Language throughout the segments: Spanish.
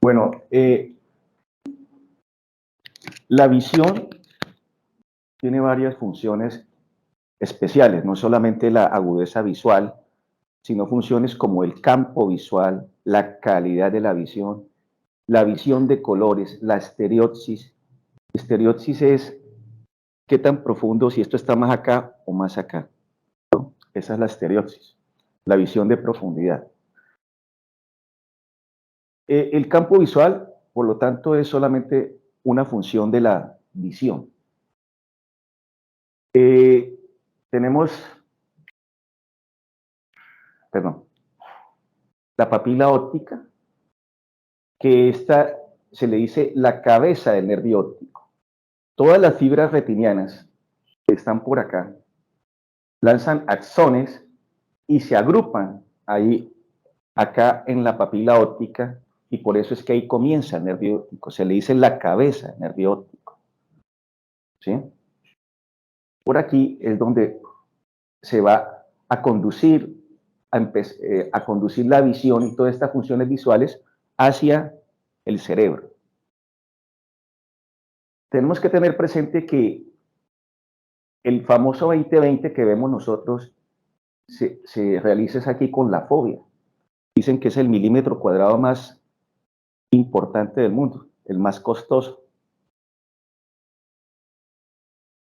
Bueno, la visión tiene varias funciones especiales, no solamente la agudeza visual, sino funciones como el campo visual, la calidad de la visión de colores, la estereopsis. Estereopsis es qué tan profundo, si esto está más acá o más acá, ¿no? Esa es la estereopsis, la visión de profundidad. El campo visual, por lo tanto, es solamente una función de la visión. Tenemos, perdón, la papila óptica, que esta se le dice la cabeza del nervio óptico. Todas las fibras retinianas que están por acá lanzan axones y se agrupan ahí, acá en la papila óptica, y por eso es que ahí comienza el nervio óptico. Se le dice la cabeza del nervio óptico, ¿sí? Por aquí es donde se va a conducir, a conducir la visión y todas estas funciones visuales hacia el cerebro. Tenemos que tener presente que el famoso 20/20 que vemos nosotros se realiza aquí con la fobia. Dicen que es el milímetro cuadrado más importante del mundo, el más costoso.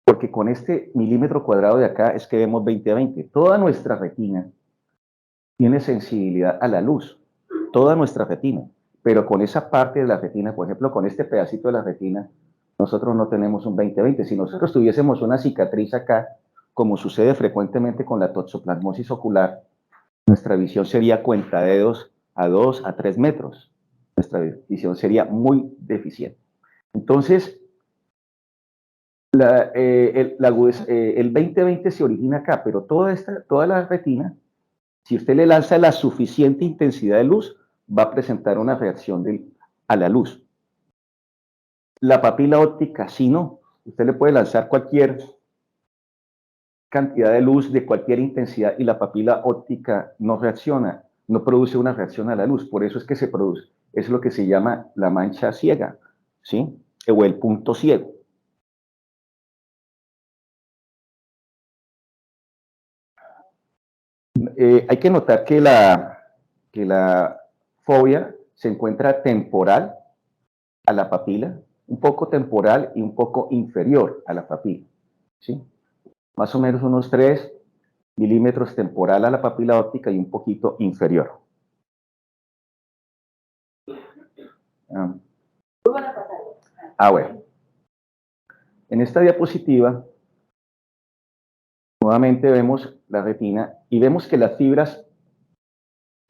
Porque con este milímetro cuadrado de acá es que vemos 20/20. Toda nuestra retina tiene sensibilidad a la luz, toda nuestra retina. Pero con esa parte de la retina, por ejemplo, con este pedacito de la retina, nosotros no tenemos un 20/20. Si nosotros tuviésemos una cicatriz acá, como sucede frecuentemente con la toxoplasmosis ocular, nuestra visión sería cuentadedos a 2 a 3 metros. Nuestra visión sería muy deficiente. Entonces, el 20/20 se origina acá, pero toda la retina, si usted le lanza la suficiente intensidad de luz, va a presentar una reacción a la luz. La papila óptica, sí, no. Usted le puede lanzar cualquier cantidad de luz de cualquier intensidad y la papila óptica no reacciona, no produce una reacción a la luz. Por eso es que se produce, es lo que se llama la mancha ciega, ¿sí? O el punto ciego. Hay que notar que la fobia se encuentra temporal a la papila, un poco temporal y un poco inferior a la papila, ¿sí? Más o menos unos 3 milímetros temporal a la papila óptica y un poquito inferior. Bueno. En esta diapositiva, nuevamente vemos la retina y vemos que las fibras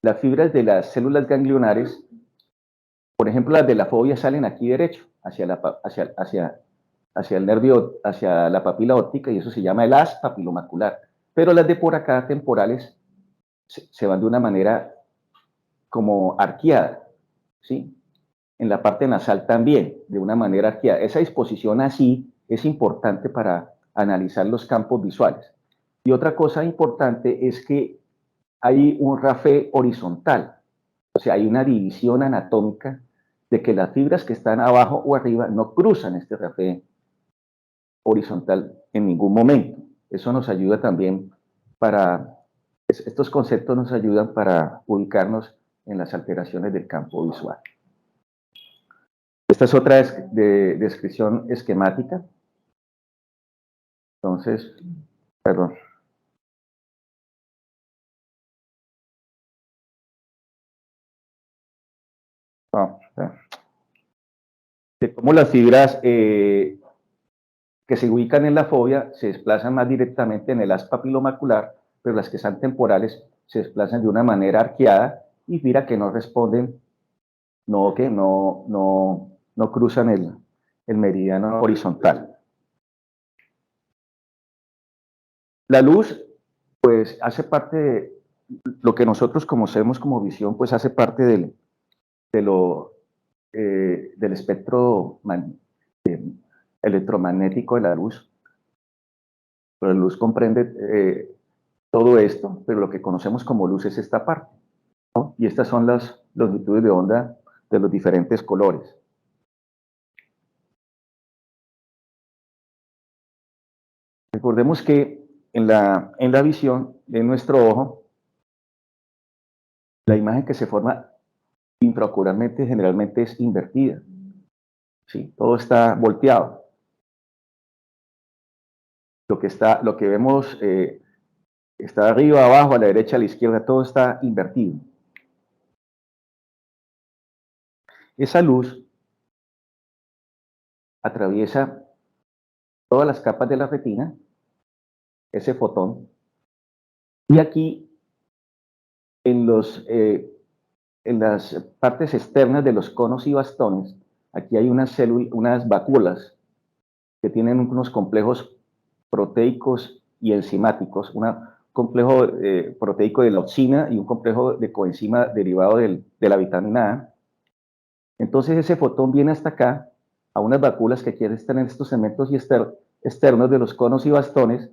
de las células ganglionares, por ejemplo, las de la fobia salen aquí derecho, hacia el nervio, hacia la papila óptica, y eso se llama el haz papilomacular. Pero las de por acá, temporales, se van de una manera como arqueada, ¿sí? En la parte nasal también, de una manera arqueada. Esa disposición así es importante para analizar los campos visuales. Y otra cosa importante es que hay un rafé horizontal, o sea, hay una división anatómica de que las fibras que están abajo o arriba no cruzan este rafé horizontal en ningún momento. Eso nos ayuda también estos conceptos nos ayudan para ubicarnos en las alteraciones del campo visual. Esta es otra descripción esquemática. Entonces, perdón. De cómo las fibras que se ubican en la fobia se desplazan más directamente en el haz papilomacular, pero las que están temporales se desplazan de una manera arqueada y mira que no responden, no cruzan el meridiano horizontal. La luz, pues, hace parte de lo que nosotros conocemos como visión, pues hace parte del espectro electromagnético de la luz. Pero la luz comprende todo esto, pero lo que conocemos como luz es esta parte, ¿no? Y estas son las longitudes de onda de los diferentes colores. Recordemos que en la visión de nuestro ojo, la imagen que se forma intraocularmente generalmente es invertida. ¿Sí? Todo está volteado. Lo que vemos está arriba, abajo, a la derecha, a la izquierda, todo está invertido. Esa luz atraviesa todas las capas de la retina, ese fotón, y aquí en las partes externas de los conos y bastones, aquí hay unas vacuolas que tienen unos complejos proteicos y enzimáticos, un complejo proteico de la opsina y un complejo de coenzima derivado de la vitamina A. Entonces ese fotón viene hasta acá, a unas vacuolas que quieren estar en estos segmentos externos de los conos y bastones.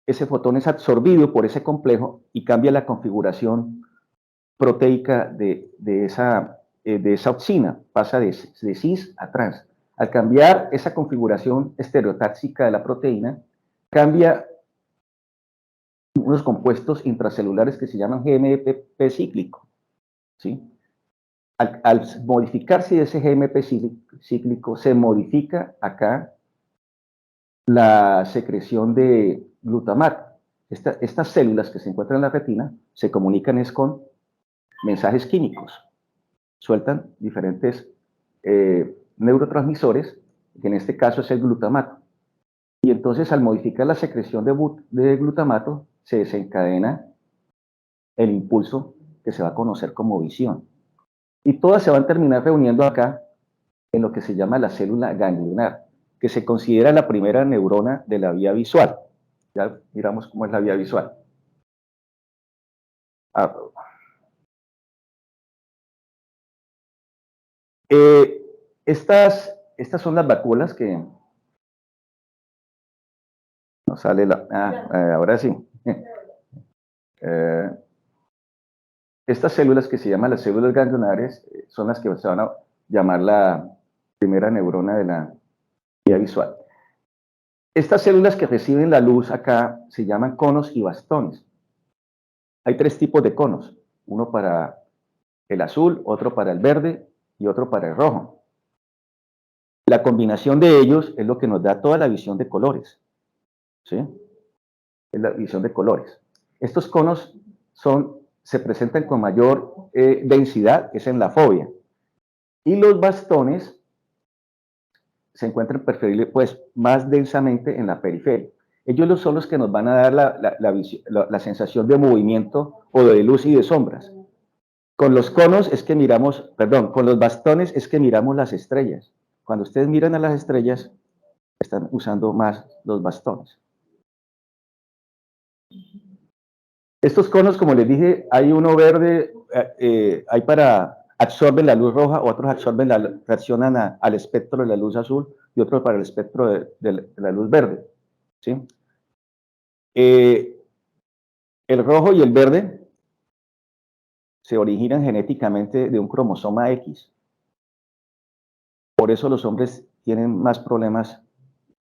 Ese fotón es absorbido por ese complejo y cambia la configuración proteica de esa opsina, pasa de cis a trans. Al cambiar esa configuración estereotáxica de la proteína, cambia unos compuestos intracelulares que se llaman GMP cíclico. ¿Sí? Al modificarse ese GMP cíclico, se modifica acá la secreción de glutamato. Estas células que se encuentran en la retina se comunican con mensajes químicos. Sueltan diferentes neurotransmisores, que en este caso es el glutamato. Y entonces al modificar la secreción de glutamato, se desencadena el impulso que se va a conocer como visión. Y todas se van a terminar reuniendo acá en lo que se llama la célula ganglionar, que se considera la primera neurona de la vía visual. Ya miramos cómo es la vía visual. Estas son las vacuolas que nos sale ahora sí. Estas células que se llaman las células ganglionares son las que se van a llamar la primera neurona de la vía visual. Estas células que reciben la luz acá se llaman conos y bastones. Hay tres tipos de conos, uno para el azul, otro para el verde y otro para el rojo. La combinación de ellos es lo que nos da toda la visión de colores. ¿Sí? Es la visión de colores. Estos conos se presentan con mayor densidad, es en la fovea. Y los bastones se encuentran pues, más densamente en la periferia. Ellos son los que nos van a dar la sensación de movimiento o de luz y de sombras. Con los conos es que miramos, perdón, con los bastones es que miramos las estrellas. Cuando ustedes miran a las estrellas, están usando más los bastones. Estos conos, como les dije, hay uno verde, hay para absorben la luz roja, otros reaccionan al espectro de la luz azul y otros para el espectro de la luz verde. ¿Sí? El rojo y el verde se originan genéticamente de un cromosoma X. Por eso los hombres tienen más problemas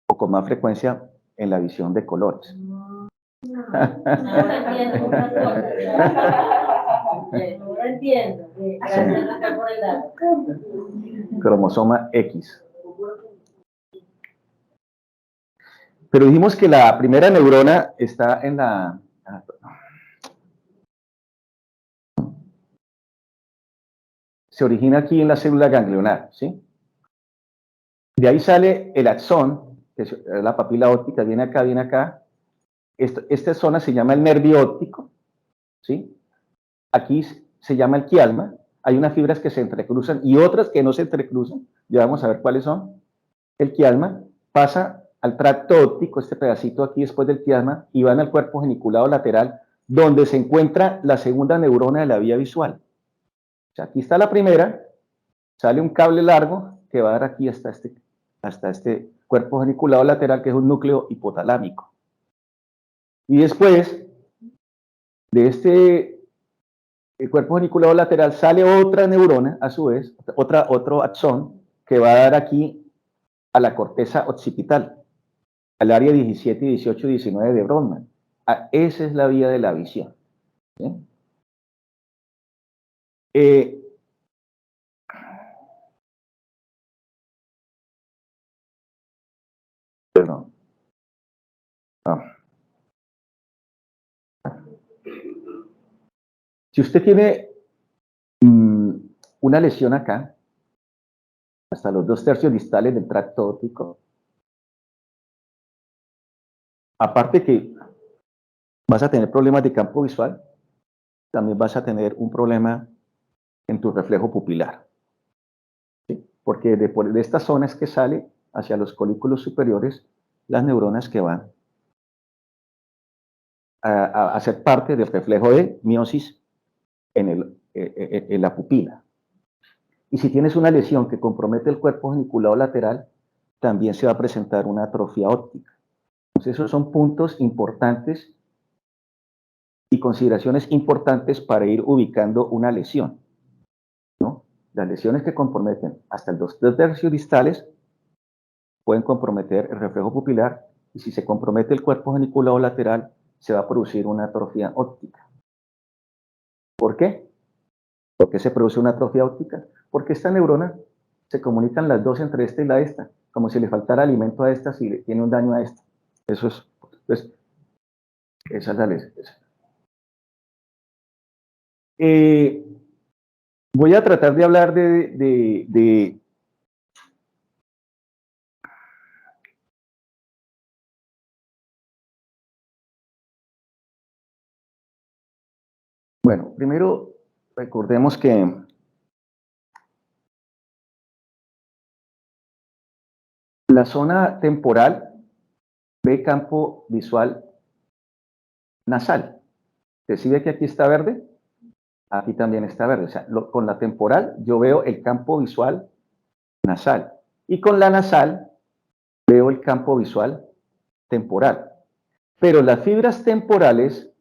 o con más frecuencia en la visión de colores. Ahora entiendo. Gracias por el dato. Cromosoma X. Pero dijimos que la primera neurona está en la... Se origina aquí en la célula ganglionar, ¿sí? De ahí sale el axón, que es la papila óptica, viene acá, viene acá. Esta zona se llama el nervio óptico, ¿sí? Aquí se llama el quialma. Hay unas fibras que se entrecruzan y otras que no se entrecruzan. Ya vamos a ver cuáles son. El quialma pasa al tracto óptico, este pedacito aquí después del quiasma, y van al cuerpo geniculado lateral, donde se encuentra la segunda neurona de la vía visual. O sea, aquí está la primera, sale un cable largo que va a dar aquí hasta este cuerpo geniculado lateral, que es un núcleo hipotalámico. Y después de el cuerpo geniculado lateral sale otra neurona, a su vez, otro axón, que va a dar aquí a la corteza occipital, al área 17, 18 y 19 de Brodmann. Esa es la vía de la visión. ¿Sí? Perdón. Si usted tiene una lesión acá, hasta los 2/3 distales del tracto óptico, aparte que vas a tener problemas de campo visual, también vas a tener un problema en tu reflejo pupilar. ¿Sí? Porque de estas zonas que sale hacia los colículos superiores, las neuronas que van a hacer parte del reflejo de miosis en la pupila. Y si tienes una lesión que compromete el cuerpo geniculado lateral, también se va a presentar una atrofia óptica. Entonces, esos son puntos importantes y consideraciones importantes para ir ubicando una lesión, ¿no? Las lesiones que comprometen hasta los 2/3 distales pueden comprometer el reflejo pupilar, y si se compromete el cuerpo geniculado lateral, se va a producir una atrofia óptica. ¿Por qué? ¿Por qué se produce una atrofia óptica? Porque esta neurona se comunican las dos entre esta y la esta, como si le faltara alimento a esta si le tiene un daño a esta. Eso es, pues, esa es la lesión. Voy a tratar de hablar de bueno, primero recordemos que la zona temporal ve campo visual nasal. ¿Decide que aquí está verde? Aquí también está verde. O sea, con la temporal yo veo el campo visual nasal. Y con la nasal veo el campo visual temporal. Pero las fibras temporales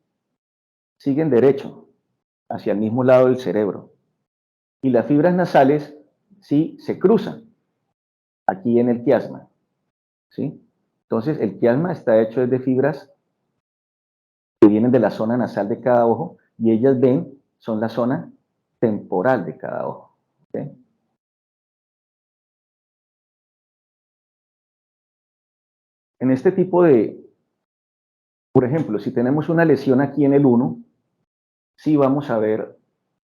siguen derecho, hacia el mismo lado del cerebro. Y las fibras nasales sí se cruzan, aquí en el quiasma. ¿Sí? Entonces, el quiasma está hecho de fibras que vienen de la zona nasal de cada ojo, y ellas ven, son la zona temporal de cada ojo. ¿Okay? En este tipo de, por ejemplo, si tenemos una lesión aquí en el 1, sí vamos a ver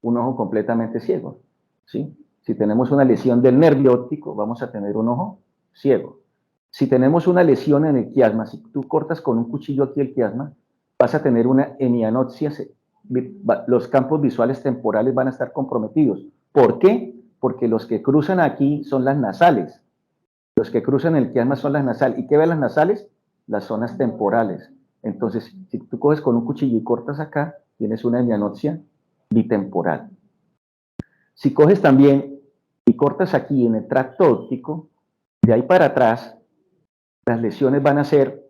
un ojo completamente ciego. ¿Sí? Si tenemos una lesión del nervio óptico, vamos a tener un ojo ciego. Si tenemos una lesión en el quiasma, si tú cortas con un cuchillo aquí el quiasma, vas a tener una hemianopsia, los campos visuales temporales van a estar comprometidos. ¿Por qué? Porque los que cruzan aquí son las nasales. Los que cruzan el quiasma son las nasales. ¿Y qué ven las nasales? Las zonas temporales. Entonces, si tú coges con un cuchillo y cortas acá, tienes una hemianopsia bitemporal. Si coges también y cortas aquí en el tracto óptico, de ahí para atrás, las lesiones van a ser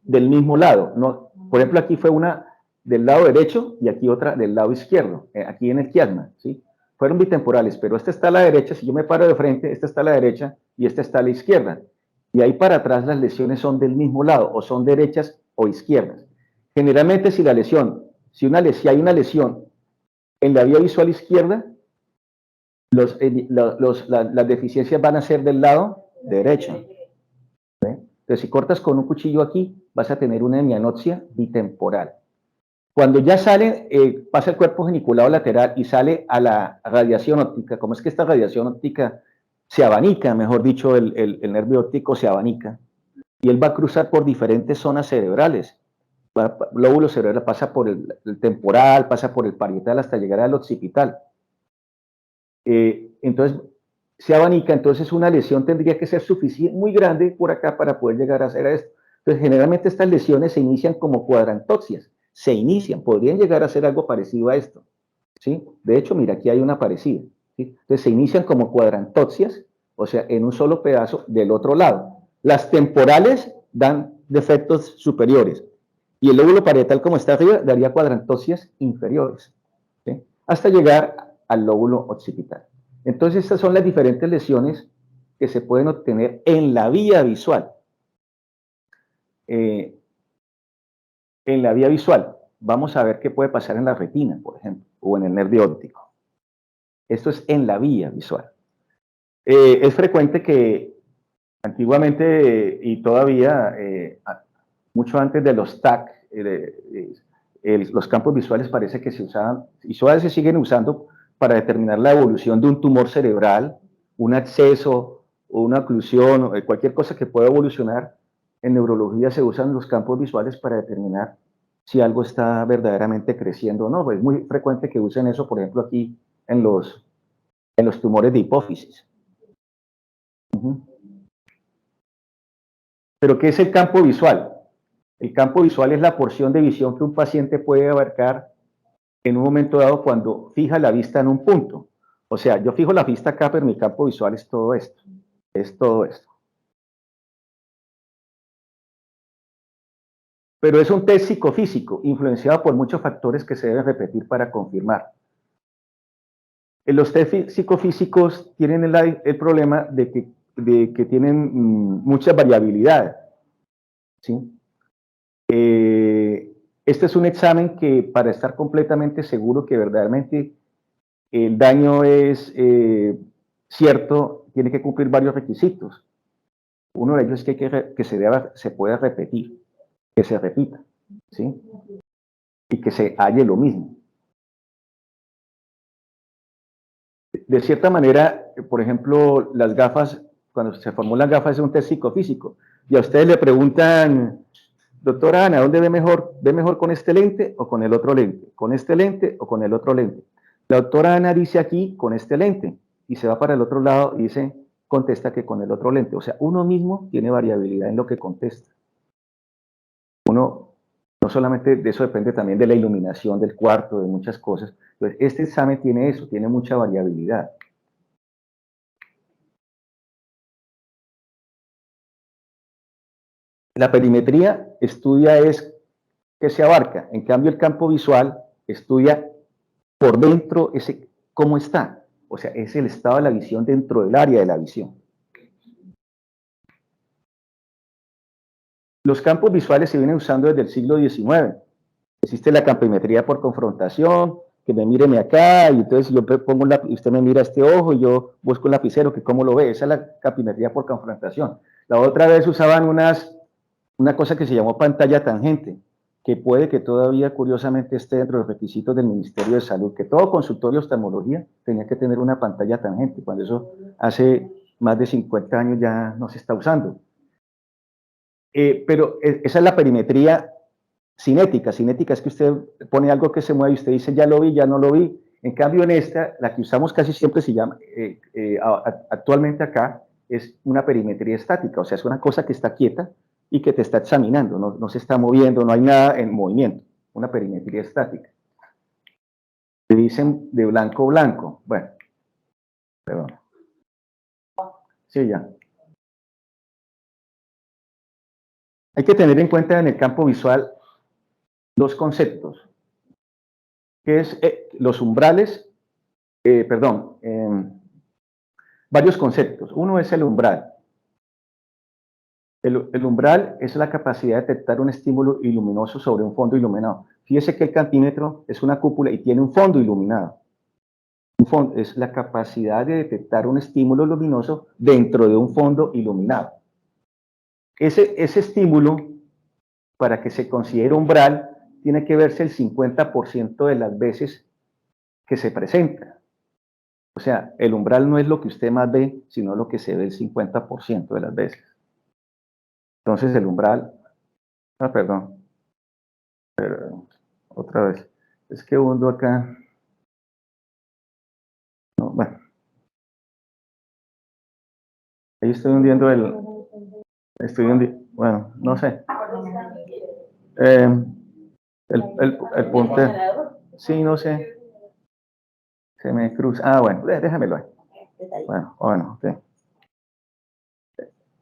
del mismo lado. No, por ejemplo, aquí fue una del lado derecho y aquí otra del lado izquierdo, aquí en el quiasma, ¿sí? Fueron bitemporales, pero esta está a la derecha, si yo me paro de frente, esta está a la derecha y esta está a la izquierda. Y ahí para atrás las lesiones son del mismo lado, o son derechas o izquierdas. Generalmente si la lesión, si hay una lesión en la vía visual izquierda, las deficiencias van a ser del lado derecho. ¿Sí? Entonces, si cortas con un cuchillo aquí, vas a tener una hemianopsia bitemporal. Cuando ya sale, pasa el cuerpo geniculado lateral y sale a la radiación óptica, como es que esta radiación óptica se abanica, mejor dicho, el nervio óptico se abanica, y él va a cruzar por diferentes zonas cerebrales. Lóbulo cerebral, pasa por el temporal, pasa por el parietal hasta llegar al occipital. Entonces, se abanica, entonces una lesión tendría que ser suficiente, muy grande por acá para poder llegar a hacer esto. Entonces, generalmente estas lesiones se inician como cuadrantopsias, podrían llegar a ser algo parecido a esto, ¿sí? De hecho, mira, aquí hay una parecida, ¿sí? Entonces, se inician como cuadrantopsias, o sea, en un solo pedazo del otro lado. Las temporales dan defectos superiores, y el lóbulo parietal, como está arriba, daría cuadrantopsias inferiores. hasta llegar al lóbulo occipital. Entonces, estas son las diferentes lesiones que se pueden obtener en la vía visual. En la vía visual, vamos a ver qué puede pasar en la retina, por ejemplo, o en el nervio óptico. Esto es en la vía visual. Es frecuente que antiguamente y todavía, mucho antes de los TAC, los campos visuales parece que se usaban, y todavía se siguen usando para determinar la evolución de un tumor cerebral, un absceso o una oclusión, o cualquier cosa que pueda evolucionar. En neurología se usan los campos visuales para determinar si algo está verdaderamente creciendo o no. Es muy frecuente que usen eso, por ejemplo, aquí en los tumores de hipófisis. Pero, ¿qué es el campo visual? El campo visual es la porción de visión que un paciente puede abarcar en un momento dado cuando fija la vista en un punto. O sea, yo fijo la vista acá, pero mi campo visual es todo esto. Es todo esto. Pero es un test psicofísico, influenciado por muchos factores que se deben repetir para confirmar. Los test psicofísicos tienen el problema de que tienen mucha variabilidad, ¿sí? Este es un examen que, para estar completamente seguro que verdaderamente el daño es cierto, tiene que cumplir varios requisitos. Uno de ellos es que se pueda repetir, que se repita, ¿sí? Y que se halle lo mismo. De cierta manera, por ejemplo, las gafas, cuando se formó las gafas es un test psicofísico, y a ustedes le preguntan, doctora Ana, ¿dónde ve mejor? ¿Ve mejor con este lente o con el otro lente? ¿Con este lente o con el otro lente? La doctora Ana dice aquí, con este lente, y se va para el otro lado y dice, contesta que con el otro lente. O sea, uno mismo tiene variabilidad en lo que contesta. Uno, no solamente de eso depende también de la iluminación del cuarto, de muchas cosas. Entonces, este examen tiene eso, tiene mucha variabilidad. La perimetría estudia es que se abarca. En cambio, el campo visual estudia por dentro cómo está. O sea, es el estado de la visión dentro del área de la visión. Los campos visuales se vienen usando desde el siglo XIX. Existe la campimetría por confrontación, que me míreme acá, y entonces yo pongo y usted me mira este ojo, y yo busco un lapicero, que cómo lo ve. Esa es la campimetría por confrontación. La otra vez usaban una cosa que se llamó pantalla tangente, que puede que todavía curiosamente esté dentro de los requisitos del Ministerio de Salud, que todo consultorio de oftalmología tenía que tener una pantalla tangente, cuando eso hace más de 50 años ya no se está usando. Pero esa es la perimetría cinética. Cinética es que usted pone algo que se mueve y usted dice, ya lo vi, ya no lo vi. En cambio, en esta, la que usamos casi siempre se llama, actualmente acá, es una perimetría estática, o sea, es una cosa que está quieta y que te está examinando, no se está moviendo, no hay nada en movimiento, una perimetría estática. Le dicen de blanco blanco. Bueno, perdón. Sí, ya. Hay que tener en cuenta en el campo visual dos conceptos, que es los umbrales, varios conceptos. Uno es el umbral. El umbral es la capacidad de detectar un estímulo iluminoso sobre un fondo iluminado. Fíjese que el cantímetro es una cúpula y tiene un fondo iluminado. Es la capacidad de detectar un estímulo luminoso dentro de un fondo iluminado. Ese estímulo, para que se considere umbral, tiene que verse el 50% de las veces que se presenta. O sea, el umbral no es lo que usted más ve, sino lo que se ve el 50% de las veces. Entonces el umbral, perdón, otra vez, es que hundo acá, no, bueno, ahí estoy hundiendo bueno, no sé. El punto, sí, no sé, se me cruza, bueno, déjamelo ahí. Bueno, okay.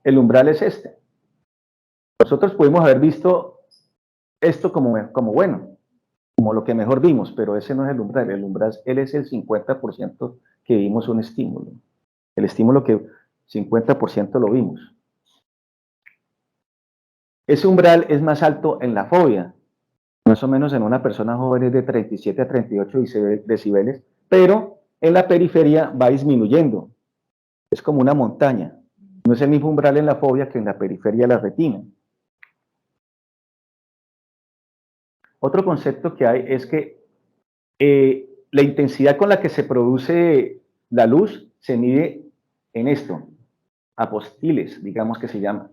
El umbral es este. Nosotros pudimos haber visto esto como bueno, como lo que mejor vimos, pero ese no es el umbral. El umbral, él es el 50% que vimos un estímulo. El estímulo que 50% lo vimos. Ese umbral es más alto en la fobia, más o menos en una persona joven es de 37 a 38 decibeles, pero en la periferia va disminuyendo. Es como una montaña. No es el mismo umbral en la fobia que en la periferia de la retina. Otro concepto que hay es que la intensidad con la que se produce la luz se mide en esto, apostiles, digamos que se llama.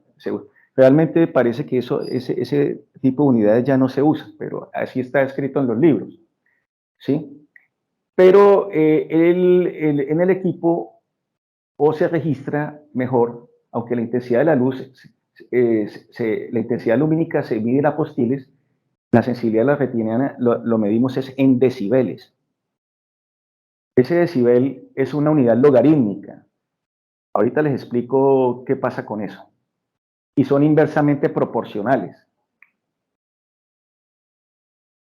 Realmente parece que ese tipo de unidades ya no se usa, pero así está escrito en los libros, ¿sí? Pero en el equipo o se registra mejor, aunque la intensidad de la luz, la intensidad lumínica se mide en apostiles, la sensibilidad de la retina lo medimos es en decibeles. Ese decibel es una unidad logarítmica. Ahorita les explico qué pasa con eso. Y son inversamente proporcionales.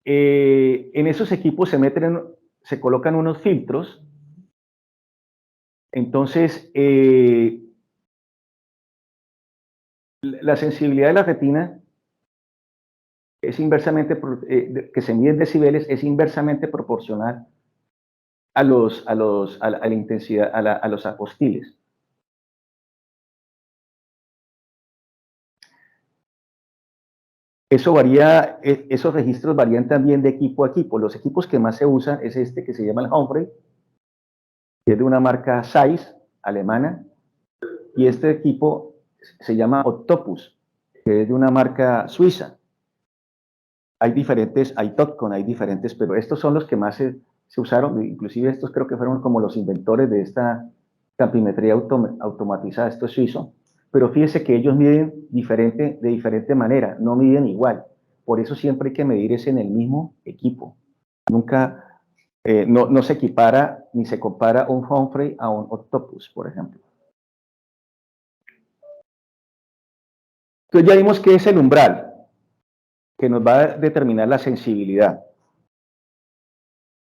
En esos equipos se colocan unos filtros. Entonces, la sensibilidad de la retina es inversamente, que se mide en decibeles, es inversamente proporcional a la intensidad, a los apostiles. Eso varía, esos registros varían también de equipo a equipo. Los equipos que más se usan es este que se llama el Humphrey, que es de una marca Zeiss, alemana, y este equipo se llama Octopus, que es de una marca suiza. Hay diferentes, hay Topcon, hay diferentes, pero estos son los que más se usaron, inclusive estos creo que fueron como los inventores de esta campimetría automatizada, esto es suizo, pero fíjese que ellos miden de diferente manera, no miden igual, por eso siempre hay que medir es en el mismo equipo, nunca, no se equipara ni se compara un Humphrey a un Octopus, por ejemplo. Entonces ya vimos que es el umbral, que nos va a determinar la sensibilidad.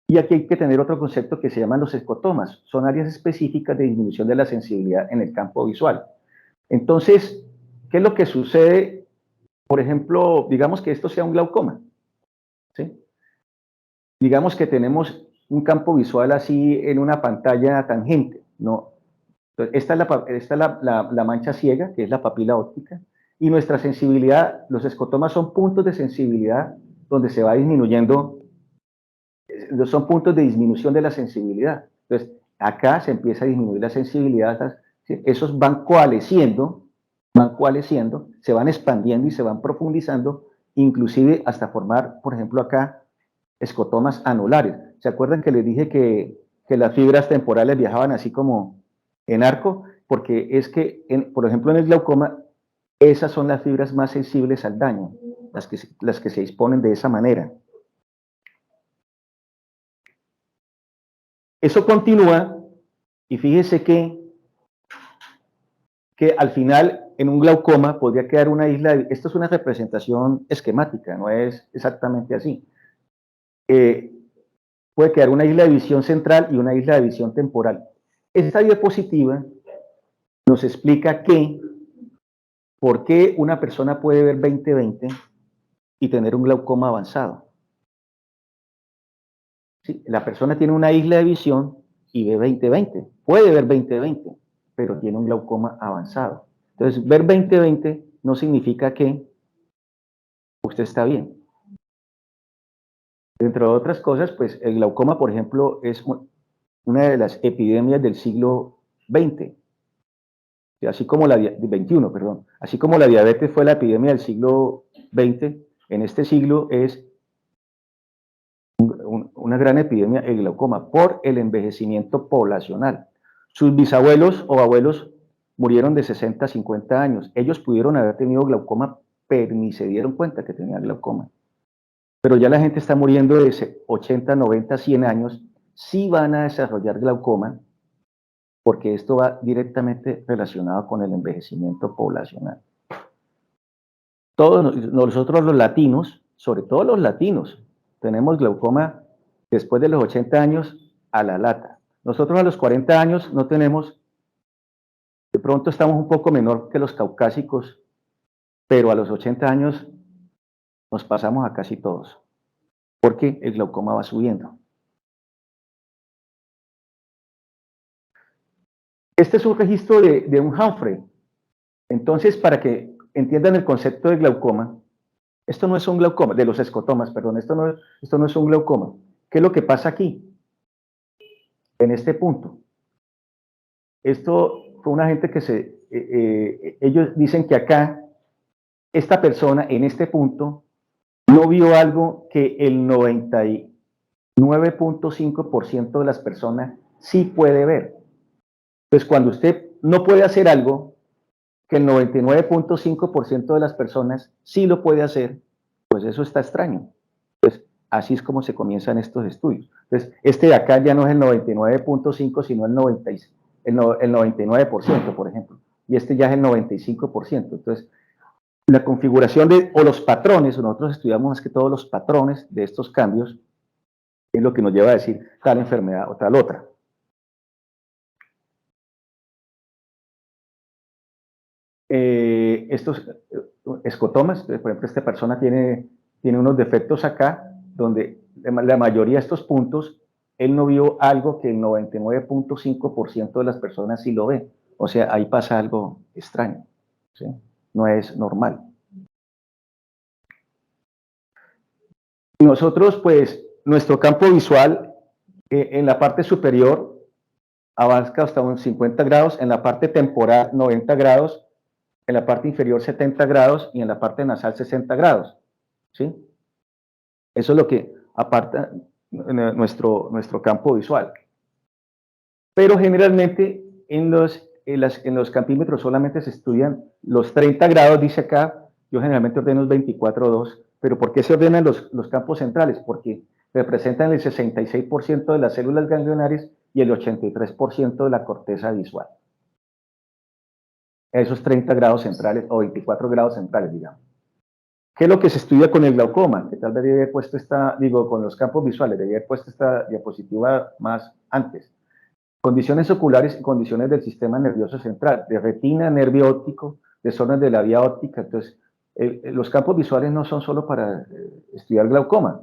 Y aquí hay que tener otro concepto que se llaman los escotomas. Son áreas específicas de disminución de la sensibilidad en el campo visual. Entonces, ¿qué es lo que sucede? Por ejemplo, digamos que esto sea un glaucoma, ¿sí? Digamos que tenemos un campo visual así en una pantalla tangente, ¿no? Entonces, esta es la mancha ciega, que es la papila óptica, y nuestra sensibilidad, los escotomas son puntos de sensibilidad donde se va disminuyendo, son puntos de disminución de la sensibilidad. Entonces, acá se empieza a disminuir la sensibilidad, ¿sí? Esos van coalesciendo, se van expandiendo y se van profundizando, inclusive hasta formar, por ejemplo, acá, escotomas anulares. ¿Se acuerdan que les dije que las fibras temporales viajaban así como en arco? Porque es que, por ejemplo, en el glaucoma, esas son las fibras más sensibles al daño, las que se disponen de esa manera. Eso continúa y fíjese que al final en un glaucoma podría quedar una isla, esto es una representación esquemática, no es exactamente así. Puede quedar una isla de visión central y una isla de visión temporal. Esta diapositiva nos explica por qué una persona puede ver 20/20 y tener un glaucoma avanzado. ¿Sí? La persona tiene una isla de visión y ve 20/20, puede ver 20/20, pero tiene un glaucoma avanzado. Entonces, ver 20/20 no significa que usted está bien. Entre otras cosas, pues el glaucoma, por ejemplo, es una de las epidemias del siglo XX, así como XXI, perdón. Así como la diabetes fue la epidemia del siglo XX, en este siglo es una gran epidemia el glaucoma por el envejecimiento poblacional. Sus bisabuelos o abuelos murieron de 60 a 50 años. Ellos pudieron haber tenido glaucoma, pero ni se dieron cuenta que tenían glaucoma. Pero ya la gente está muriendo de 80, 90, 100 años, sí van a desarrollar glaucoma, porque esto va directamente relacionado con el envejecimiento poblacional. Todos nosotros los latinos, sobre todo los latinos, tenemos glaucoma después de los 80 años a la lata. Nosotros a los 40 años no tenemos, de pronto estamos un poco menor que los caucásicos, pero a los 80 años nos pasamos a casi todos, porque el glaucoma va subiendo. Este es un registro de un Humphrey. Entonces, para que entiendan el concepto de glaucoma, esto no es un glaucoma, de los escotomas, perdón, esto no es un glaucoma. ¿Qué es lo que pasa aquí? En este punto. Esto fue una gente que ellos dicen que acá, esta persona en este punto no vio algo que el 99.5% de las personas sí puede ver. Entonces, cuando usted no puede hacer algo que el 99.5% de las personas sí lo puede hacer, pues eso está extraño. Entonces, así es como se comienzan estos estudios. Entonces, este de acá ya no es el 99.5, sino el 99%, por ejemplo. Y este ya es el 95%. Entonces, la configuración o los patrones, nosotros estudiamos más que todos los patrones de estos cambios, es lo que nos lleva a decir tal enfermedad o tal otra. Estos escotomas, por ejemplo, esta persona tiene unos defectos acá, donde la mayoría de estos puntos, él no vio algo que el 99.5% de las personas sí lo ve. O sea, ahí pasa algo extraño, ¿sí? No es normal. Nosotros, pues, nuestro campo visual en la parte superior abarca hasta un 50 grados, en la parte temporal 90 grados, en la parte inferior 70 grados y en la parte nasal 60 grados, ¿sí? Eso es lo que aparta nuestro campo visual. Pero generalmente en los campímetros solamente se estudian los 30 grados, dice acá, yo generalmente ordeno los 24.2, pero ¿por qué se ordenan los campos centrales? Porque representan el 66% de las células ganglionares y el 83% de la corteza visual. Esos 30 grados centrales o 24 grados centrales, digamos. ¿Qué es lo que se estudia con el glaucoma? Que tal vez debía haber puesto con los campos visuales, debía haber puesto esta diapositiva más antes. Condiciones oculares y condiciones del sistema nervioso central, de retina, nervio óptico, de zonas de la vía óptica. Entonces, los campos visuales no son solo para estudiar glaucoma.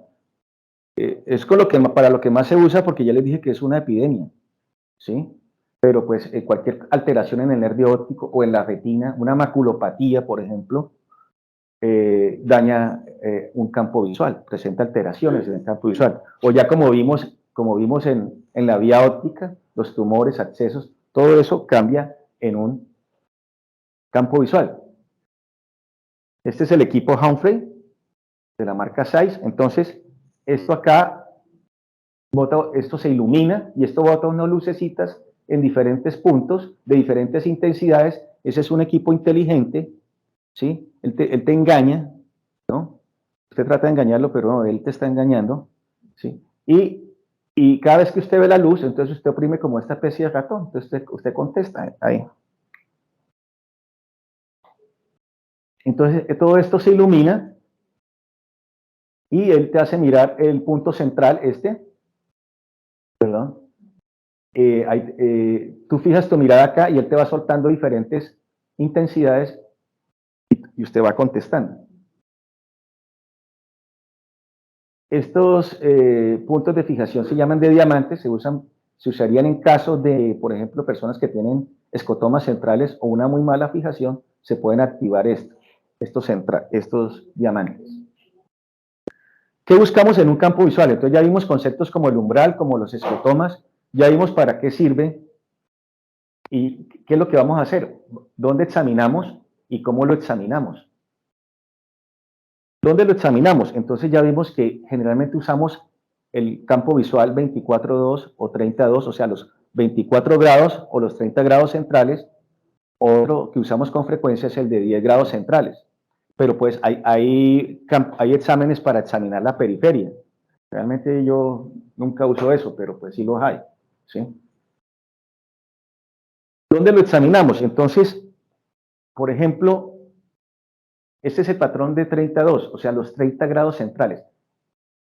Es para lo que más se usa, porque ya les dije que es una epidemia, ¿sí? Pero pues cualquier alteración en el nervio óptico o en la retina, una maculopatía, por ejemplo, daña un campo visual, presenta alteraciones en el campo visual. O ya como vimos en la vía óptica, los tumores, accesos, todo eso cambia en un campo visual. Este es el equipo Humphrey de la marca Zeiss. Entonces, esto acá, esto se ilumina y esto bota unas lucecitas en diferentes puntos, de diferentes intensidades. Ese es un equipo inteligente, ¿sí? Él te engaña, ¿no? Usted trata de engañarlo, pero no, él te está engañando, ¿sí? Y cada vez que usted ve la luz, entonces usted oprime como esta especie de ratón, entonces usted contesta ahí. Entonces todo esto se ilumina y él te hace mirar el punto central, perdón. Tú fijas tu mirada acá y él te va soltando diferentes intensidades y usted va contestando. Estos puntos de fijación se llaman de diamantes, se usarían en casos de, por ejemplo, personas que tienen escotomas centrales o una muy mala fijación, se pueden activar estos diamantes. ¿Qué buscamos en un campo visual? Entonces ya vimos conceptos como el umbral, como los escotomas, ya vimos para qué sirve y qué es lo que vamos a hacer, dónde examinamos y cómo lo examinamos. ¿Dónde lo examinamos? Entonces ya vimos que generalmente usamos el campo visual 24.2 o 30.2, o sea, los 24 grados o los 30 grados centrales. Otro que usamos con frecuencia es el de 10 grados centrales. Pero pues hay exámenes para examinar la periferia. Realmente yo nunca uso eso, pero pues sí los hay, ¿sí? ¿Dónde lo examinamos? Entonces, por ejemplo, este es el patrón de 32, o sea, los 30 grados centrales.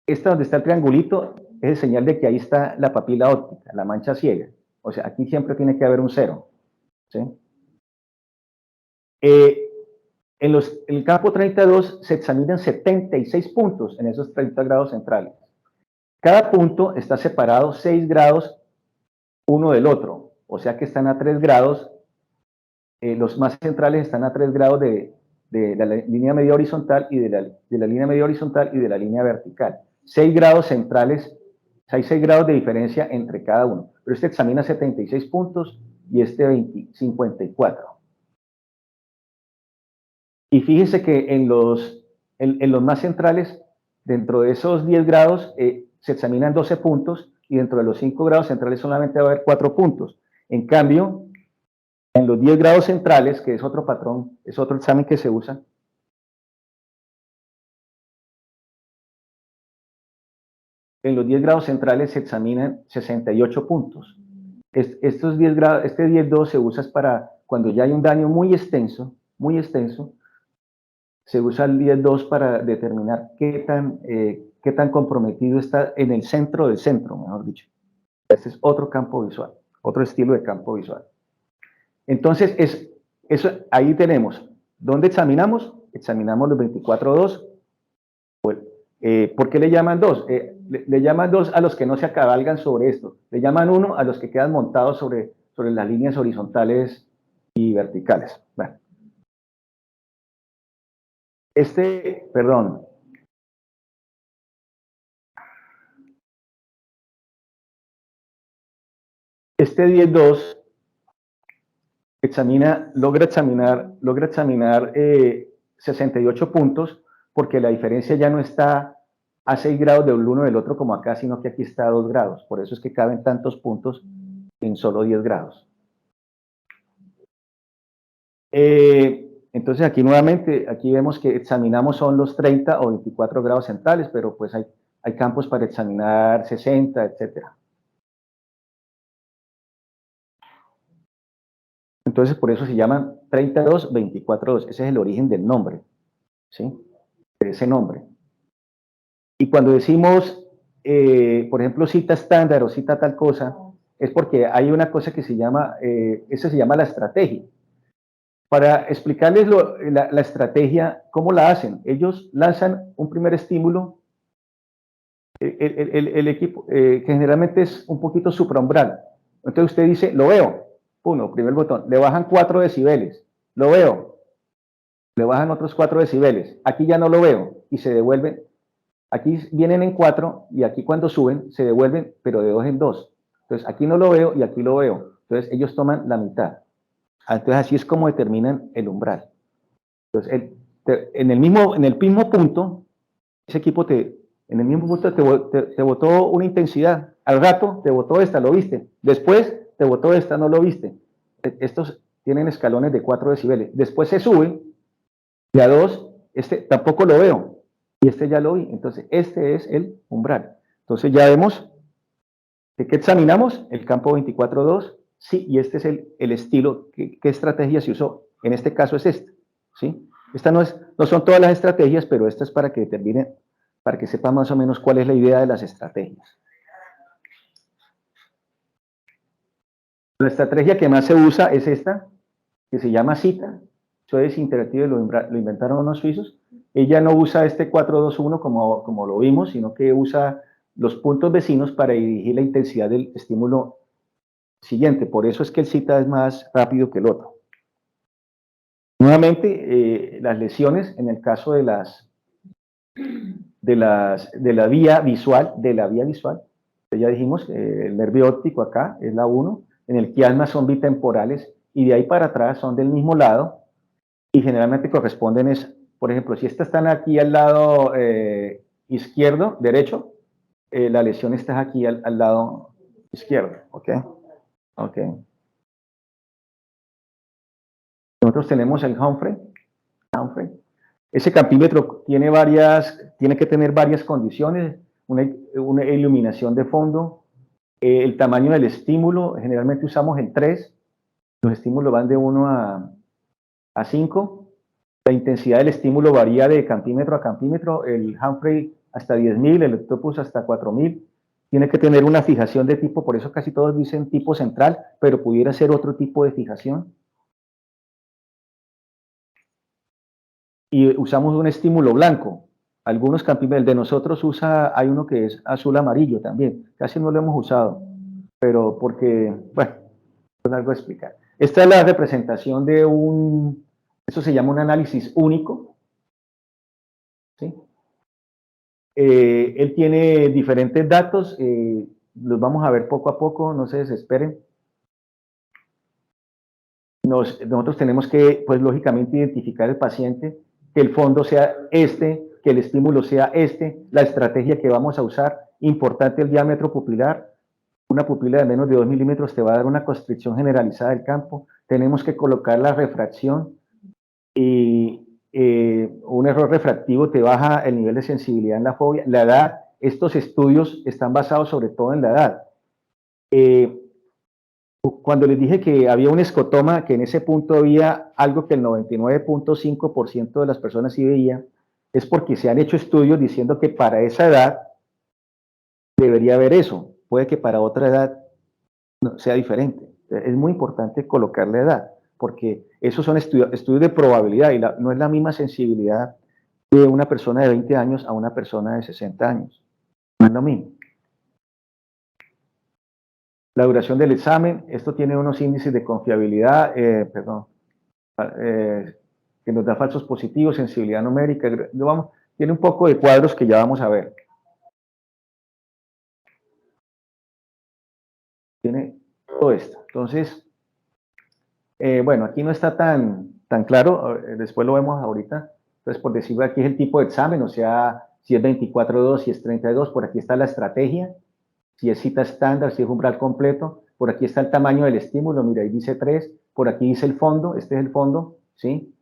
esta donde está el triangulito es el señal de que ahí está la papila óptica, la mancha ciega. O sea, aquí siempre tiene que haber un 0. ¿Sí? En el campo 32 se examinan 76 puntos en esos 30 grados centrales. Cada punto está separado 6 grados uno del otro, o sea que están a 3 grados, los más centrales están a 3 grados de la línea media horizontal y de la línea media horizontal y de la línea vertical. 6 grados centrales, hay 6 grados de diferencia entre cada uno, pero este examina 76 puntos y este 54. Y fíjense que en los más centrales, dentro de esos 10 grados, se examinan 12 puntos y dentro de los 5 grados centrales solamente va a haber 4 puntos. En cambio, en los 10 grados centrales, que es otro patrón, es otro examen que se usa, en los 10 grados centrales se examinan 68 puntos. Estos 10 grados, este 10-2 se usa para cuando ya hay un daño muy extenso, se usa el 10-2 para determinar qué tan comprometido está en el centro del centro, mejor dicho. Este es otro campo visual, otro estilo de campo visual. Entonces, ahí tenemos, ¿dónde examinamos? Examinamos los 24-2. ¿Por qué le llaman 2? Le llaman 2 a los que no se cabalgan sobre esto. Le llaman 1 a los que quedan montados sobre las líneas horizontales y verticales. Bueno. Perdón. Este 10-2 logra examinar 68 puntos porque la diferencia ya no está a 6 grados del uno del otro como acá, sino que aquí está a 2 grados. Por eso es que caben tantos puntos en solo 10 grados. Entonces aquí nuevamente, aquí vemos que examinamos son los 30 o 24 grados centrales, pero pues hay campos para examinar 60, etcétera. Entonces por eso se llaman 32, 24-2. Ese es el origen del nombre, ¿sí? De ese nombre. Y cuando decimos, por ejemplo, cita estándar o cita tal cosa, es porque hay una cosa que se llama, eso se llama la estrategia. Para explicarles la estrategia, ¿cómo la hacen? Ellos lanzan un primer estímulo, el equipo, que generalmente es un poquito supraumbral. Entonces usted dice, lo veo, uno, primer botón, le bajan 4 decibeles, lo veo, le bajan otros 4 decibeles, aquí ya no lo veo, y se devuelven, aquí vienen en 4, y aquí cuando suben, se devuelven, pero de 2 en 2. Entonces aquí no lo veo, y aquí lo veo. Entonces ellos toman la mitad. Entonces así es como determinan el umbral. Entonces, en el mismo punto, ese equipo en el mismo punto te botó una intensidad. Al rato te botó esta, lo viste. Después te botó esta, no lo viste. Estos tienen escalones de 4 decibeles. Después se sube, y a 2, este tampoco lo veo. Y este ya lo vi. Entonces, este es el umbral. Entonces ya vemos que ¿qué examinamos? El campo 24-2. Sí, y este es el estilo, ¿qué estrategia se usó? En este caso es este, ¿sí? Esta no son todas las estrategias, pero esta es para que determinen, para que sepan más o menos cuál es la idea de las estrategias. La estrategia que más se usa es esta, que se llama cita. Eso es interactivo, lo inventaron unos suizos. Ella no usa este 4-2-1 como lo vimos, sino que usa los puntos vecinos para dirigir la intensidad del estímulo siguiente. Por eso es que el cita es más rápido que el otro. Nuevamente, las lesiones, en el caso de la vía visual, ya dijimos, el nervio óptico acá es la 1, en el quiasma son bitemporales y de ahí para atrás son del mismo lado y generalmente corresponden por ejemplo, si estas están aquí al lado izquierdo, derecho, la lesión está aquí al lado izquierdo, ¿ok? Ok. Nosotros tenemos el Humphrey. Ese campímetro tiene que tener varias condiciones, una iluminación de fondo, el tamaño del estímulo, generalmente usamos el 3, los estímulos van de 1 a 5, la intensidad del estímulo varía de campímetro a campímetro, el Humphrey hasta 10.000, el octopus hasta 4.000. Tiene que tener una fijación de tipo, por eso casi todos dicen tipo central, pero pudiera ser otro tipo de fijación. Y usamos un estímulo blanco. Algunos campinos, el de nosotros hay uno que es azul amarillo también. Casi no lo hemos usado, pero porque, bueno, es algo a explicar. Esta es la representación de eso se llama un análisis único, ¿sí? Él tiene diferentes datos, los vamos a ver poco a poco, no se desesperen. Nosotros tenemos que, pues lógicamente, identificar el paciente, que el fondo sea este, que el estímulo sea este, la estrategia que vamos a usar, importante el diámetro pupilar, una pupila de menos de 2 milímetros te va a dar una constricción generalizada del campo, tenemos que colocar la refracción y un error refractivo te baja el nivel de sensibilidad en la fobia, la edad, estos estudios están basados sobre todo en la edad. Cuando les dije que había un escotoma, que en ese punto había algo que el 99.5% de las personas sí veía, es porque se han hecho estudios diciendo que para esa edad debería haber eso. Puede que para otra edad no, sea diferente. Es muy importante colocar la edad, porque esos son estudios de probabilidad y no es la misma sensibilidad de una persona de 20 años a una persona de 60 años. No es lo mismo. La duración del examen, esto tiene unos índices de confiabilidad, que nos da falsos positivos, sensibilidad numérica, tiene un poco de cuadros que ya vamos a ver. Tiene todo esto. Entonces, bueno, aquí no está tan claro, después lo vemos ahorita. Entonces, por decirlo, aquí es el tipo de examen, o sea, si es 24-2, si es 32, por aquí está la estrategia, si es cita estándar, si es umbral completo, por aquí está el tamaño del estímulo, mira, ahí dice 3, por aquí dice el fondo, este es el fondo, ¿sí?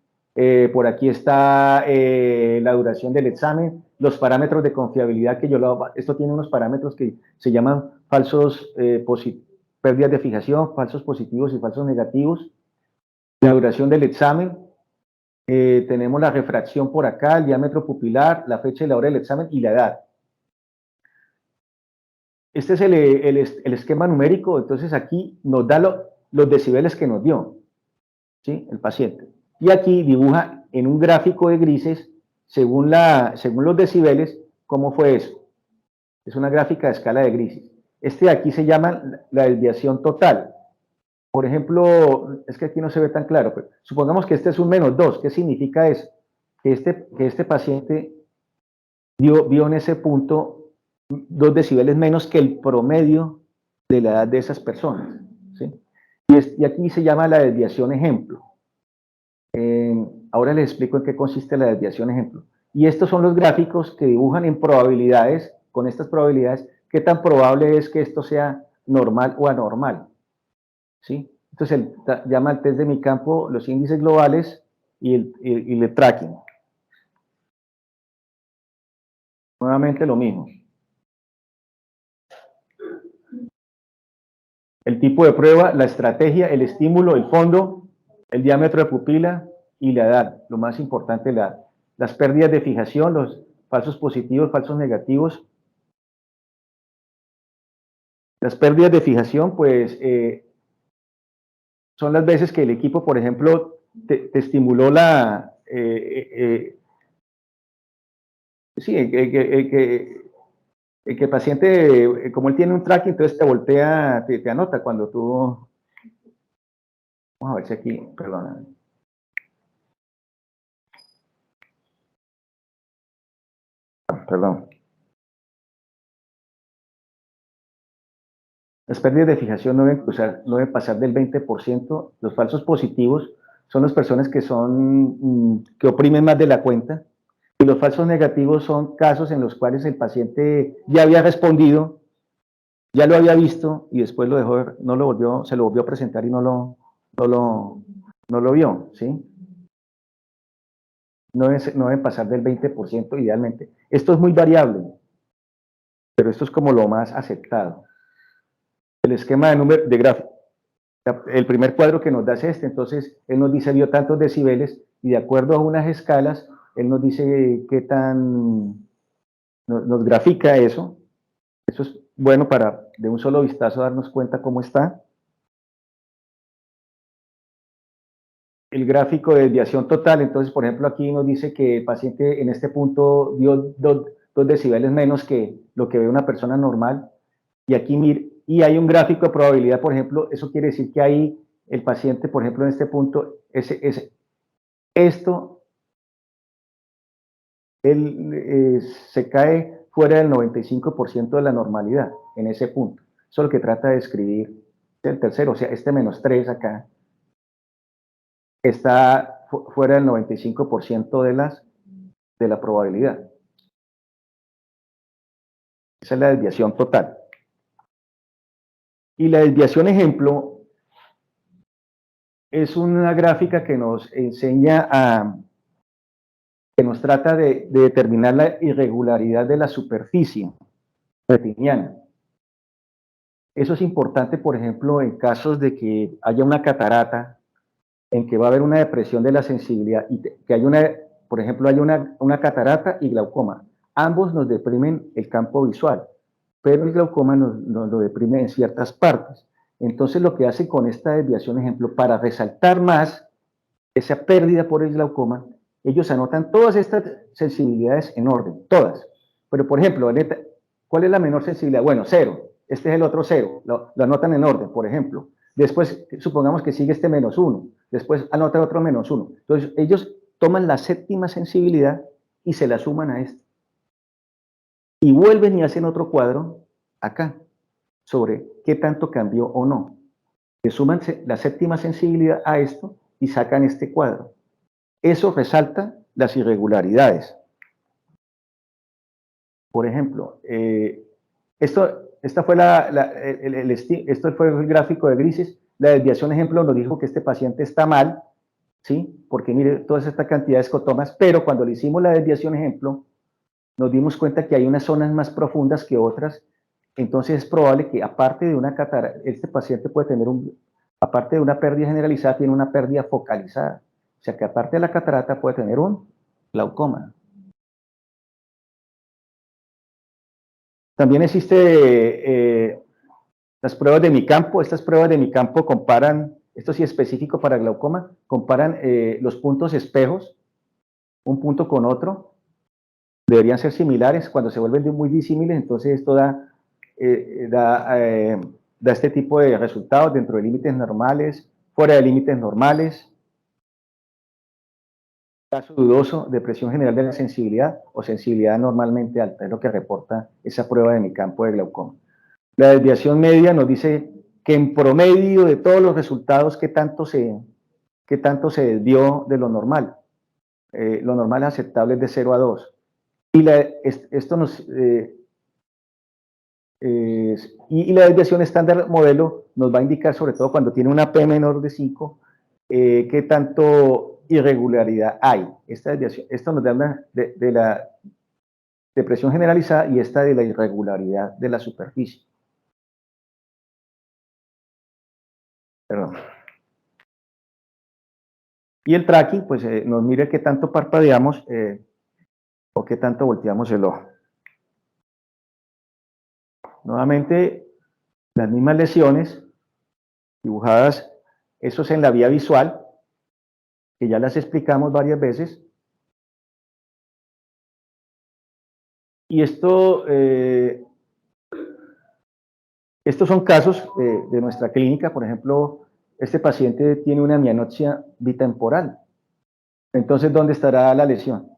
Por aquí está la duración del examen, los parámetros de confiabilidad que esto tiene unos parámetros que se llaman falsos pérdidas de fijación, falsos positivos y falsos negativos. La duración del examen, tenemos la refracción por acá, el diámetro pupilar, la fecha y la hora del examen y la edad. Este es el esquema numérico, entonces aquí nos da los decibeles que nos dio, ¿sí? El paciente. Y aquí dibuja en un gráfico de grises, según los decibeles, cómo fue eso. Es una gráfica de escala de grises. Este de aquí se llama la desviación total. Por ejemplo, es que aquí no se ve tan claro, pero supongamos que este es un -2. ¿Qué significa eso? Que este paciente vio en ese punto 2 decibeles menos que el promedio de la edad de esas personas, ¿sí? Y aquí se llama la desviación ejemplo. Ahora les explico en qué consiste la desviación ejemplo. Y estos son los gráficos que dibujan en probabilidades, con estas probabilidades, qué tan probable es que esto sea normal o anormal, ¿sí? Entonces, llama el test de mi campo los índices globales y el tracking. Nuevamente lo mismo. El tipo de prueba, la estrategia, el estímulo, el fondo, el diámetro de pupila y la edad, lo más importante, la edad. Las pérdidas de fijación, los falsos positivos, falsos negativos. Las pérdidas de fijación, pues, son las veces que el equipo, por ejemplo, te estimuló sí, que el paciente, como él tiene un tracking, entonces te voltea, te anota cuando tú... Vamos a ver si aquí, perdón. Perdón. Las pérdidas de fijación no deben pasar del 20%. Los falsos positivos son las personas que oprimen más de la cuenta. Y los falsos negativos son casos en los cuales el paciente ya había respondido, ya lo había visto y después lo dejó, se lo volvió a presentar y no lo vio, ¿sí? No deben pasar del 20% idealmente. Esto es muy variable, pero esto es como lo más aceptado. El esquema de gráfico. El primer cuadro que nos da es este, entonces él nos dice vio tantos decibeles y de acuerdo a unas escalas, él nos dice qué tan nos grafica eso. Eso es bueno para de un solo vistazo darnos cuenta cómo está. El gráfico de desviación total, entonces, por ejemplo, aquí nos dice que el paciente en este punto dio 2 decibeles menos que lo que ve una persona normal, y aquí y hay un gráfico de probabilidad, por ejemplo, eso quiere decir que ahí el paciente, por ejemplo, en este punto, esto, se cae fuera del 95% de la normalidad en ese punto. Eso es lo que trata de describir el tercero, o sea, este -3 acá, está fuera del 95% de la probabilidad. Esa es la desviación total. Y la desviación ejemplo es una gráfica que nos enseña que nos trata de determinar la irregularidad de la superficie retiniana. Eso es importante, por ejemplo, en casos de que haya una catarata, en que va a haber una depresión de la sensibilidad y que hay por ejemplo, hay una catarata y glaucoma. Ambos nos deprimen el campo visual, pero el glaucoma nos lo deprime en ciertas partes. Entonces, lo que hace con esta desviación, ejemplo, para resaltar más esa pérdida por el glaucoma, ellos anotan todas estas sensibilidades en orden, todas. Pero, por ejemplo, ¿cuál es la menor sensibilidad? Bueno, 0. Este es el otro 0. Lo anotan en orden, por ejemplo. Después, supongamos que sigue este -1. Después anotan otro -1. Entonces, ellos toman la séptima sensibilidad y se la suman a esta. Y vuelven y hacen otro cuadro acá, sobre qué tanto cambió o no. Le suman la séptima sensibilidad a esto y sacan este cuadro. Eso resalta las irregularidades. Por ejemplo, esto fue esto fue el gráfico de grises. La desviación ejemplo nos dijo que este paciente está mal, ¿sí? Porque mire toda esta cantidad de escotomas, pero cuando le hicimos la desviación ejemplo, nos dimos cuenta que hay unas zonas más profundas que otras. Entonces es probable que aparte de una catarata, este paciente puede tener aparte de una pérdida generalizada, tiene una pérdida focalizada. O sea que aparte de la catarata puede tener un glaucoma. También existe las pruebas de mi campo. Estas pruebas de mi campo comparan, esto sí es específico para glaucoma, comparan los puntos espejos, un punto con otro. Deberían ser similares. Cuando se vuelven muy disímiles, entonces esto da este tipo de resultados dentro de límites normales, fuera de límites normales. Caso dudoso, depresión general de la sensibilidad o sensibilidad normalmente alta, es lo que reporta esa prueba de mi campo de glaucoma. La desviación media nos dice que en promedio de todos los resultados, qué tanto se desvió de lo normal. Lo normal es aceptable de 0 a 2. Y esto y la desviación estándar modelo nos va a indicar, sobre todo cuando tiene una P menor de 5, qué tanto irregularidad hay. Esta desviación, esto nos da de la depresión generalizada y esta de la irregularidad de la superficie. Perdón. Y el tracking, pues nos mira qué tanto parpadeamos o qué tanto volteamos el ojo. Nuevamente, las mismas lesiones dibujadas, eso es en la vía visual, que ya las explicamos varias veces. Y estos son casos de nuestra clínica. Por ejemplo, este paciente tiene una mianopsia bitemporal. Entonces, ¿dónde estará la lesión?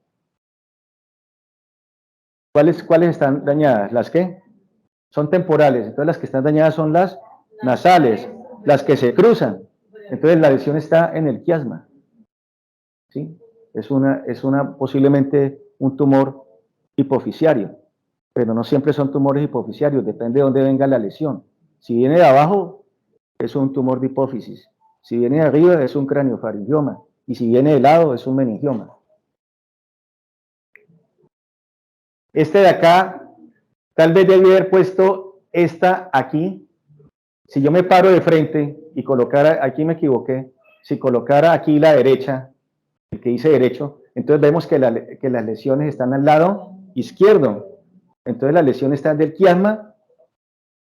¿Cuáles están dañadas? ¿Las qué? Son temporales. Entonces, las que están dañadas son las nasales, las que se cruzan. Entonces, la lesión está en el quiasma. ¿Sí? Es posiblemente un tumor hipofisiario, pero no siempre son tumores hipofisiarios, depende de dónde venga la lesión. Si viene de abajo, es un tumor de hipófisis. Si viene de arriba, es un craniofaringioma. Y si viene de lado, es un meningioma. Este de acá, tal vez debí haber puesto esta aquí. Si yo me paro de frente y colocara, aquí me equivoqué, si colocara aquí la derecha, el que dice derecho, entonces vemos que las lesiones están al lado izquierdo. Entonces la lesión está del quiasma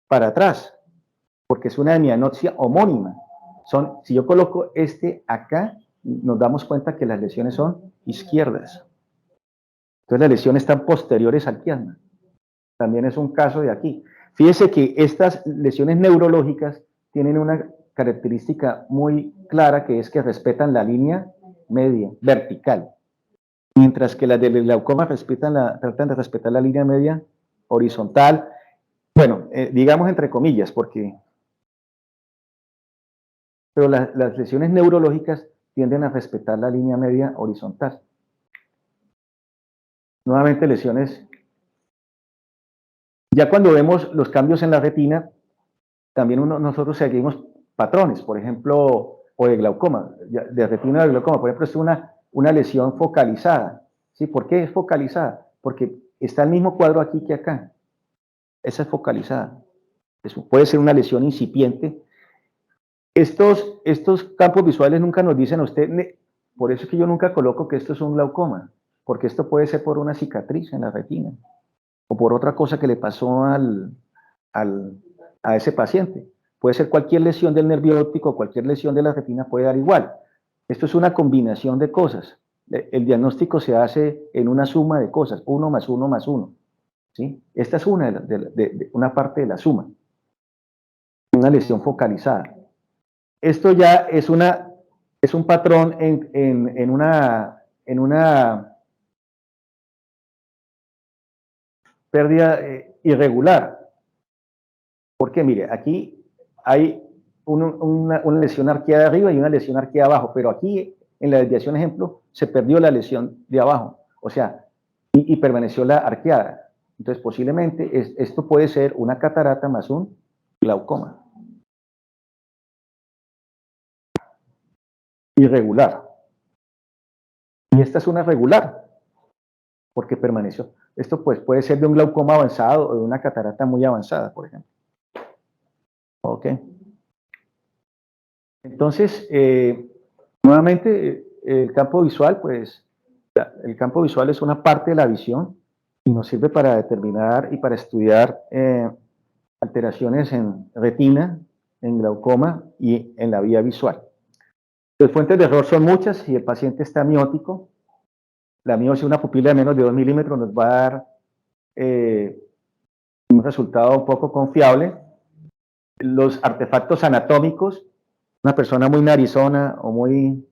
para atrás, porque es una hemianopsia homónima. Si yo coloco este acá, nos damos cuenta que las lesiones son izquierdas. Entonces las lesiones están posteriores al quiasma. También es un caso de aquí. Fíjese que estas lesiones neurológicas tienen una característica muy clara, que es que respetan la línea media, vertical. Mientras que las del glaucoma tratan de respetar la línea media horizontal. Bueno, digamos entre comillas, pero las lesiones neurológicas tienden a respetar la línea media horizontal. Nuevamente lesiones. Ya cuando vemos los cambios en la retina, también nosotros seguimos patrones, por ejemplo, o de glaucoma, de retina de glaucoma, por ejemplo, es una lesión focalizada. ¿Sí? ¿Por qué es focalizada? Porque está el mismo cuadro aquí que acá. Esa es focalizada. Eso puede ser una lesión incipiente. Estos campos visuales nunca nos dicen a usted, por eso es que yo nunca coloco que esto es un glaucoma, porque esto puede ser por una cicatriz en la retina, o por otra cosa que le pasó a ese paciente. Puede ser cualquier lesión del nervio óptico, cualquier lesión de la retina puede dar igual. Esto es una combinación de cosas. El diagnóstico se hace en una suma de cosas, 1 más 1 más 1. ¿Sí? Esta es una parte de la suma. Una lesión focalizada. Esto ya es un patrón en una pérdida irregular. Porque mire, aquí hay una lesión arqueada arriba y una lesión arqueada abajo, pero aquí en la desviación ejemplo se perdió la lesión de abajo, o sea, y permaneció la arqueada. Entonces posiblemente esto puede ser una catarata más un glaucoma. Irregular. Y esta es una regular, porque permaneció. Esto pues puede ser de un glaucoma avanzado o de una catarata muy avanzada, por ejemplo. Ok. Entonces, nuevamente, el campo visual, pues, el campo visual es una parte de la visión y nos sirve para determinar y para estudiar alteraciones en retina, en glaucoma y en la vía visual. Las fuentes de error son muchas. Si el paciente está miótico, la miosis, una pupila de menos de 2 milímetros, nos va a dar un resultado un poco confiable. Los artefactos anatómicos, una persona muy narizona o muy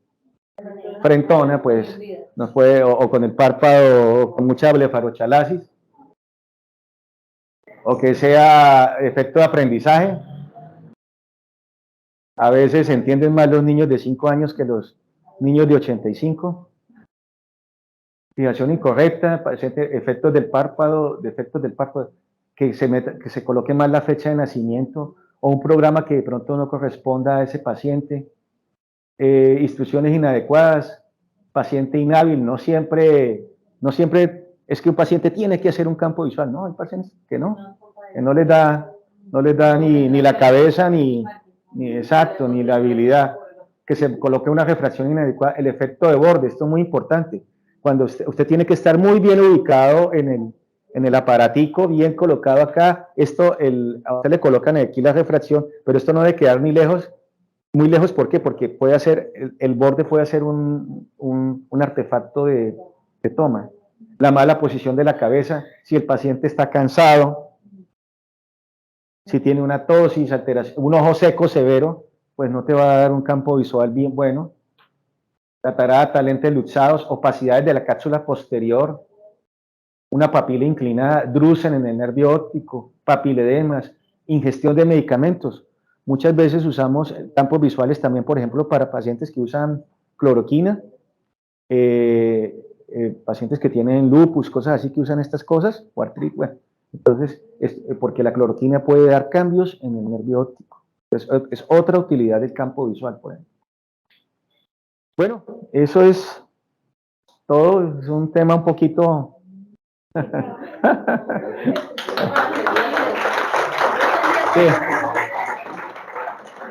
frentona, pues nos puede, o con el párpado, o con mucha blefarochalasis, o que sea efecto de aprendizaje. A veces se entienden más los niños de 5 años que los niños de 85. Fijación incorrecta, efectos del párpado, defectos del párpado, que se coloque mal la fecha de nacimiento, o un programa que de pronto no corresponda a ese paciente, instrucciones inadecuadas, paciente inhábil. No siempre es que un paciente tiene que hacer un campo visual, no, hay pacientes que no les da ni la cabeza, ni exacto, ni la habilidad, que se coloque una refracción inadecuada. El efecto de borde, esto es muy importante. Cuando usted tiene que estar muy bien ubicado en el aparatico, bien colocado acá. A usted le colocan aquí la refracción, pero esto no debe quedar ni lejos, muy lejos. ¿Por qué? Porque el borde puede ser un artefacto de toma. La mala posición de la cabeza, si el paciente está cansado, si tiene una tosis, alteración, un ojo seco severo, pues no te va a dar un campo visual bien bueno. Catarata, lentes luxados, opacidades de la cápsula posterior, una papila inclinada, drusen en el nervio óptico, papiledemas, ingestión de medicamentos. Muchas veces usamos campos visuales también, por ejemplo, para pacientes que usan cloroquina, pacientes que tienen lupus, cosas así, que usan estas cosas, o artritis. Bueno, entonces, porque la cloroquina puede dar cambios en el nervio óptico. Es otra utilidad del campo visual, por ejemplo. Bueno, eso es todo. Es un tema un poquito... Sí.